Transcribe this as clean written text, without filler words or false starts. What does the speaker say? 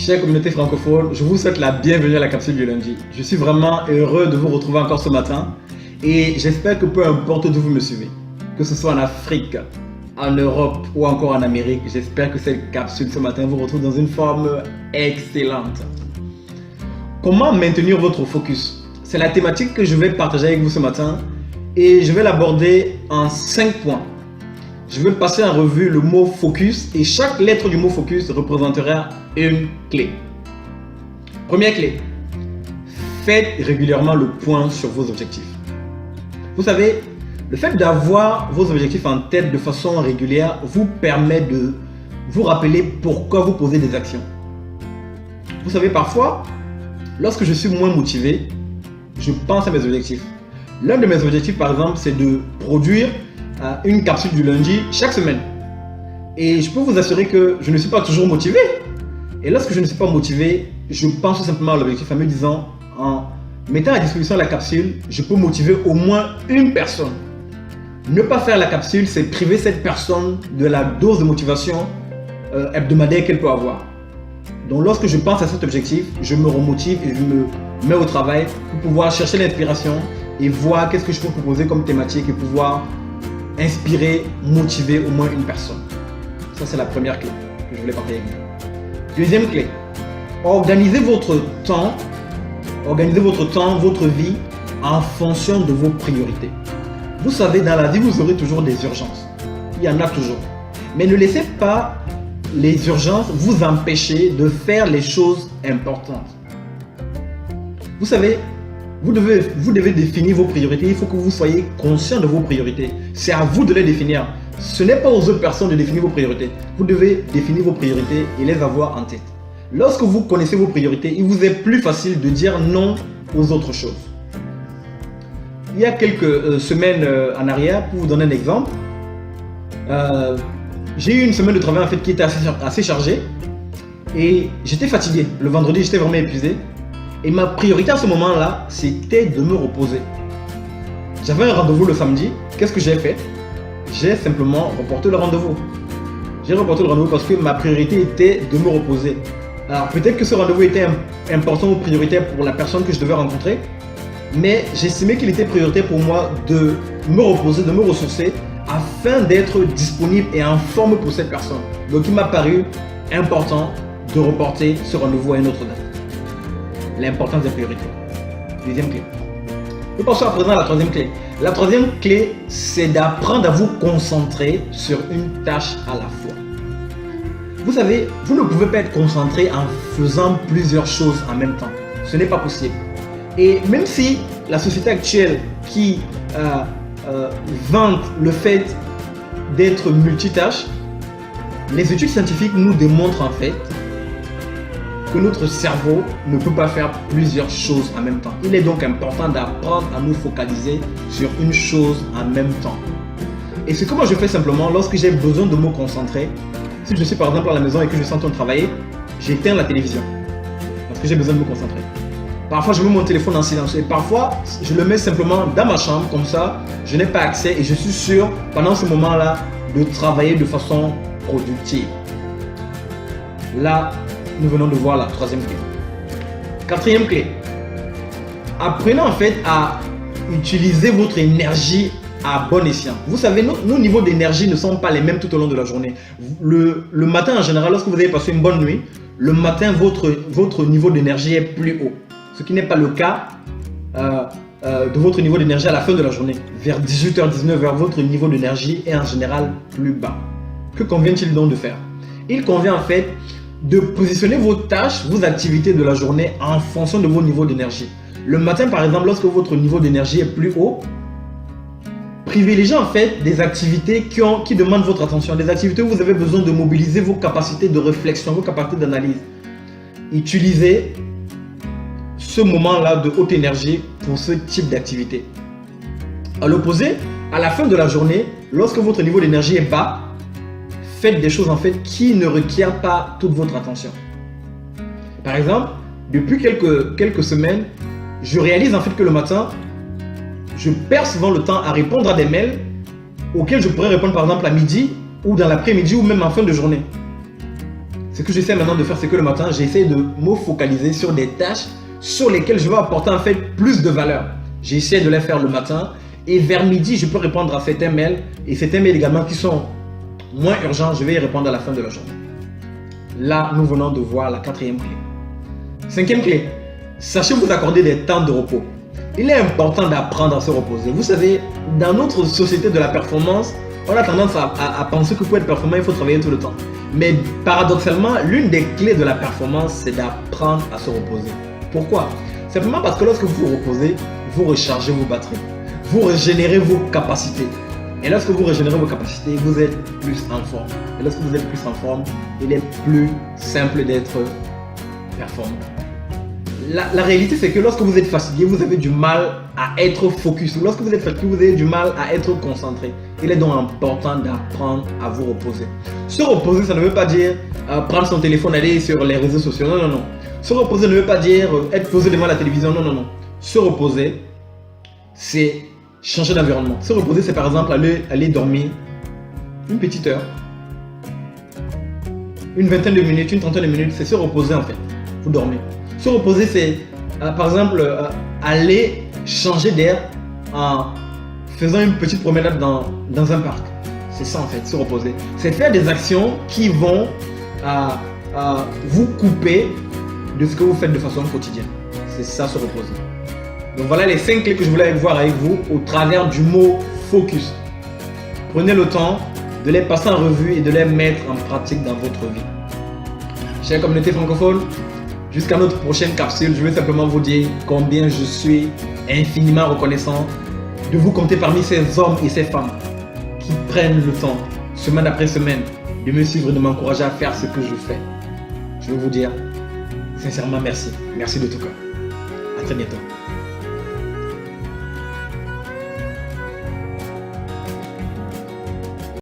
Chère communauté francophone, je vous souhaite la bienvenue à la capsule du lundi. Je suis vraiment heureux de vous retrouver encore ce matin et j'espère que peu importe d'où vous me suivez, que ce soit en Afrique, en Europe ou encore en Amérique, j'espère que cette capsule ce matin vous retrouve dans une forme excellente. Comment maintenir votre focus? C'est la thématique que je vais partager avec vous ce matin et je vais l'aborder en 5 points. Je vais passer en revue le mot focus et chaque lettre du mot focus représentera une clé. Première clé, faites régulièrement le point sur vos objectifs. Vous savez, le fait d'avoir vos objectifs en tête de façon régulière vous permet de vous rappeler pourquoi vous posez des actions. Vous savez, parfois, lorsque je suis moins motivé, je pense à mes objectifs. L'un de mes objectifs, par exemple, c'est de produire une capsule du lundi chaque semaine. Et je peux vous assurer que je ne suis pas toujours motivé. Et lorsque je ne suis pas motivé, je pense tout simplement à l'objectif en me disant, en mettant à disposition la capsule, je peux motiver au moins une personne. Ne pas faire la capsule, c'est priver cette personne de la dose de motivation hebdomadaire qu'elle peut avoir. Donc lorsque je pense à cet objectif, je me remotive et je me mets au travail pour pouvoir chercher l'inspiration et voir qu'est-ce que je peux proposer comme thématique et pouvoir inspirer, motiver au moins une personne. Ça, c'est la première clé que je voulais partager avec vous. Deuxième clé, organisez votre temps, votre vie en fonction de vos priorités. Vous savez, dans la vie, vous aurez toujours des urgences. Il y en a toujours. Mais ne laissez pas les urgences vous empêcher de faire les choses importantes. Vous savez, vous devez définir vos priorités. Il faut que vous soyez conscient de vos priorités. C'est à vous de les définir. Ce n'est pas aux autres personnes de définir vos priorités. Vous devez définir vos priorités et les avoir en tête. Lorsque vous connaissez vos priorités, il vous est plus facile de dire non aux autres choses. Il y a quelques semaines en arrière, pour vous donner un exemple, j'ai eu une semaine de travail en fait, qui était assez chargée et j'étais fatigué. Le vendredi, j'étais vraiment épuisé. Et ma priorité à ce moment-là, c'était de me reposer. J'avais un rendez-vous le samedi. Qu'est-ce que j'ai fait? J'ai simplement reporté le rendez-vous. J'ai reporté le rendez-vous parce que ma priorité était de me reposer. Alors peut-être que ce rendez-vous était important ou prioritaire pour la personne que je devais rencontrer, mais j'estimais qu'il était prioritaire pour moi de me reposer, de me ressourcer, afin d'être disponible et en forme pour cette personne. Donc il m'a paru important de reporter ce rendez-vous à une autre date. L'importance des priorités. Deuxième clé. Nous passons à présent à la troisième clé. La troisième clé, c'est d'apprendre à vous concentrer sur une tâche à la fois. Vous savez, vous ne pouvez pas être concentré en faisant plusieurs choses en même temps. Ce n'est pas possible. Et même si la société actuelle qui vante le fait d'être multitâche, les études scientifiques nous démontrent en fait que notre cerveau ne peut pas faire plusieurs choses en même temps. Il est donc important d'apprendre à nous focaliser sur une chose en même temps. Et c'est comment je fais simplement lorsque j'ai besoin de me concentrer. Si je suis par exemple à la maison et que je suis en train de travailler, j'éteins la télévision parce que j'ai besoin de me concentrer. Parfois je mets mon téléphone en silence et parfois je le mets simplement dans ma chambre, comme ça je n'ai pas accès et je suis sûr pendant ce moment-là de travailler de façon productive. Là, nous venons de voir la troisième clé. Quatrième clé. Apprenez en fait à utiliser votre énergie à bon escient. Vous savez, nos niveaux d'énergie ne sont pas les mêmes tout au long de la journée. Le matin en général, lorsque vous avez passé une bonne nuit, le matin, votre niveau d'énergie est plus haut. Ce qui n'est pas le cas de votre niveau d'énergie à la fin de la journée. Vers 18h, 19h, votre niveau d'énergie est en général plus bas. Que convient-il donc de faire? Il convient en fait de positionner vos tâches, vos activités de la journée en fonction de vos niveaux d'énergie. Le matin, par exemple, lorsque votre niveau d'énergie est plus haut, privilégiez en fait des activités qui demandent votre attention, des activités où vous avez besoin de mobiliser vos capacités de réflexion, vos capacités d'analyse. Utilisez ce moment-là de haute énergie pour ce type d'activité. À l'opposé, à la fin de la journée, lorsque votre niveau d'énergie est bas, faites des choses en fait qui ne requièrent pas toute votre attention. Par exemple, depuis quelques semaines, je réalise en fait que le matin, je perds souvent le temps à répondre à des mails auxquels je pourrais répondre par exemple à midi ou dans l'après-midi ou même en fin de journée. Ce que j'essaie maintenant de faire, c'est que le matin, j'essaie de me focaliser sur des tâches sur lesquelles je vais apporter en fait plus de valeur. J'essaie de les faire le matin et vers midi, je peux répondre à certains mails et certains mails également qui sont moins urgents, je vais y répondre à la fin de la journée. Là, nous venons de voir la quatrième clé. Cinquième clé, sachez vous accorder des temps de repos. Il est important d'apprendre à se reposer. Vous savez, dans notre société de la performance, on a tendance à penser que pour être performant, il faut travailler tout le temps. Mais paradoxalement, l'une des clés de la performance, c'est d'apprendre à se reposer. Pourquoi? Simplement parce que lorsque vous vous reposez, vous rechargez vos batteries. Vous régénérez vos capacités. Et lorsque vous régénérez vos capacités, vous êtes plus en forme. Et lorsque vous êtes plus en forme, il est plus simple d'être performant. La réalité, c'est que lorsque vous êtes fatigué, vous avez du mal à être focus. Lorsque vous êtes fatigué, vous avez du mal à être concentré. Il est donc important d'apprendre à vous reposer. Se reposer, ça ne veut pas dire prendre son téléphone, aller sur les réseaux sociaux. Non, non, non. Se reposer ne veut pas dire être posé devant la télévision. Non, non, non. Se reposer, c'est changer d'environnement. Se reposer, c'est par exemple aller dormir une petite heure, une vingtaine de minutes, une trentaine de minutes. C'est se reposer en fait. Vous dormez. Se reposer, c'est par exemple aller changer d'air en faisant une petite promenade dans un parc. C'est ça en fait, se reposer. C'est faire des actions qui vont vous couper de ce que vous faites de façon quotidienne. C'est ça, se reposer. Donc voilà les 5 clés que je voulais voir avec vous au travers du mot focus. Prenez le temps de les passer en revue et de les mettre en pratique dans votre vie. Chère communauté francophone, jusqu'à notre prochaine capsule, je vais simplement vous dire combien je suis infiniment reconnaissant de vous compter parmi ces hommes et ces femmes qui prennent le temps, semaine après semaine, de me suivre et de m'encourager à faire ce que je fais. Je veux vous dire sincèrement merci. Merci de tout cœur. À très bientôt.